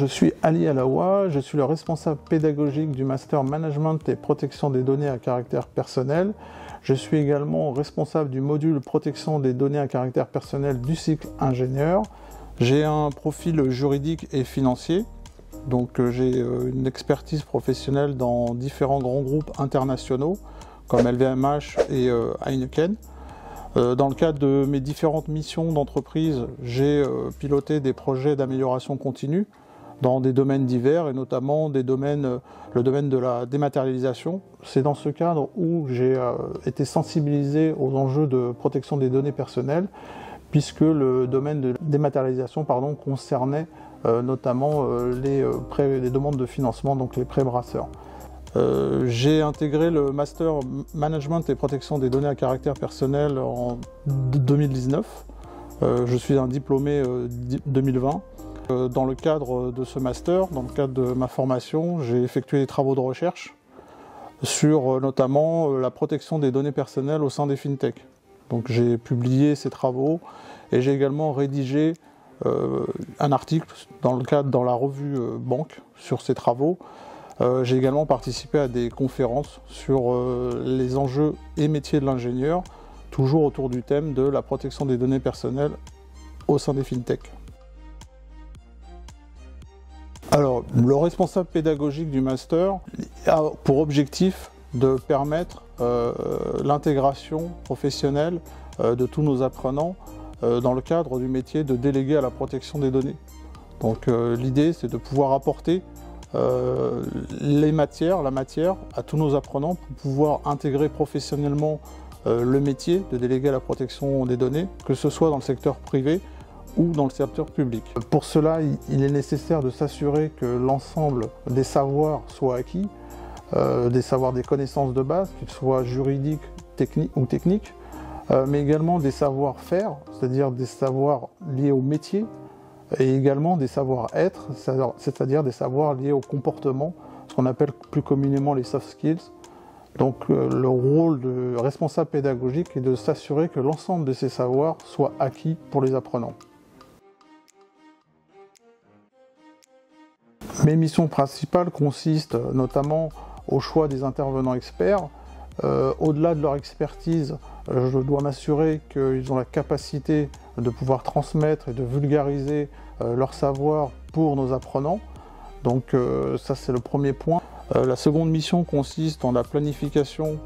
suis Ali Alaoua, je suis le responsable pédagogique du Master Management et Protection des données à caractère personnel. Je suis également responsable du module Protection des données à caractère personnel du cycle ingénieur. J'ai un profil juridique et financier, donc j'ai une expertise professionnelle dans différents grands groupes internationaux comme LVMH et Heineken. Dans le cadre de mes différentes missions d'entreprise, j'ai piloté des projets d'amélioration continue dans des domaines divers et notamment le domaine de la dématérialisation. C'est dans ce cadre où j'ai été sensibilisé aux enjeux de protection des données personnelles puisque le domaine de dématérialisation concernait notamment les demandes de financement, donc les prêts brasseurs. J'ai intégré le Master Management et Protection des données à caractère personnel en 2019. Je suis un diplômé 2020. Dans le cadre de ce master, dans le cadre de ma formation, j'ai effectué des travaux de recherche sur notamment la protection des données personnelles au sein des fintech. Donc j'ai publié ces travaux et j'ai également rédigé un article dans la revue Banque sur ces travaux. J'ai également participé à des conférences sur les enjeux et métiers de l'ingénieur, toujours autour du thème de la protection des données personnelles au sein des fintech. Alors, le responsable pédagogique du master a pour objectif de permettre l'intégration professionnelle de tous nos apprenants dans le cadre du métier de délégué à la protection des données. Donc l'idée, c'est de pouvoir apporter la matière à tous nos apprenants pour pouvoir intégrer professionnellement le métier de délégué à la protection des données, que ce soit dans le secteur privé ou dans le secteur public. Pour cela, il est nécessaire de s'assurer que l'ensemble des savoirs soient acquis, des connaissances de base, qu'ils soient juridiques ou techniques, mais également des savoir-faire, c'est-à-dire des savoirs liés au métier, et également des savoir-être, c'est-à-dire des savoirs liés au comportement, ce qu'on appelle plus communément les soft skills. Donc le rôle de responsable pédagogique est de s'assurer que l'ensemble de ces savoirs soient acquis pour les apprenants. Mes missions principales consistent notamment au choix des intervenants experts. Au-delà de leur expertise, je dois m'assurer qu'ils ont la capacité de pouvoir transmettre et de vulgariser leur savoir pour nos apprenants. Donc ça, c'est le premier point. La seconde mission consiste en la planification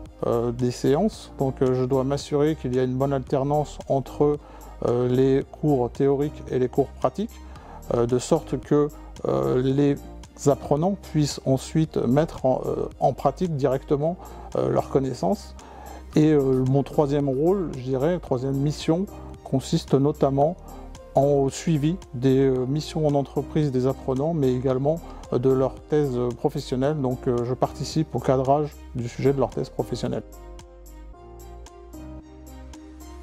des séances. Donc je dois m'assurer qu'il y a une bonne alternance entre les cours théoriques et les cours pratiques, de sorte que les apprenants puissent ensuite mettre en pratique directement leurs connaissances. Et mon troisième rôle, je dirais, troisième mission, consiste notamment au suivi des missions en entreprise des apprenants, mais également de leur thèse professionnelle. Donc je participe au cadrage du sujet de leur thèse professionnelle.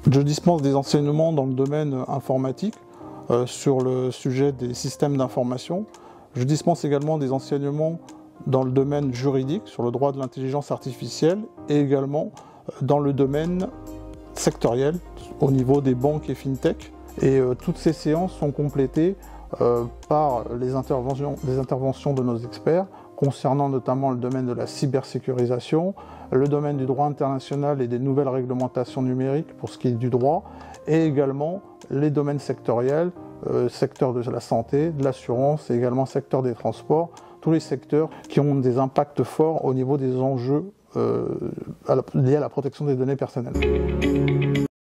Je dispense des enseignements dans le domaine informatique sur le sujet des systèmes d'information. Je dispense également des enseignements dans le domaine juridique, sur le droit de l'intelligence artificielle, et également dans le domaine sectoriel, au niveau des banques et fintech. Et toutes ces séances sont complétées par les interventions de nos experts, concernant notamment le domaine de la cybersécurisation, le domaine du droit international et des nouvelles réglementations numériques pour ce qui est du droit, et également les domaines sectoriels, secteur de la santé, de l'assurance et également secteur des transports, tous les secteurs qui ont des impacts forts au niveau des enjeux liés à la protection des données personnelles.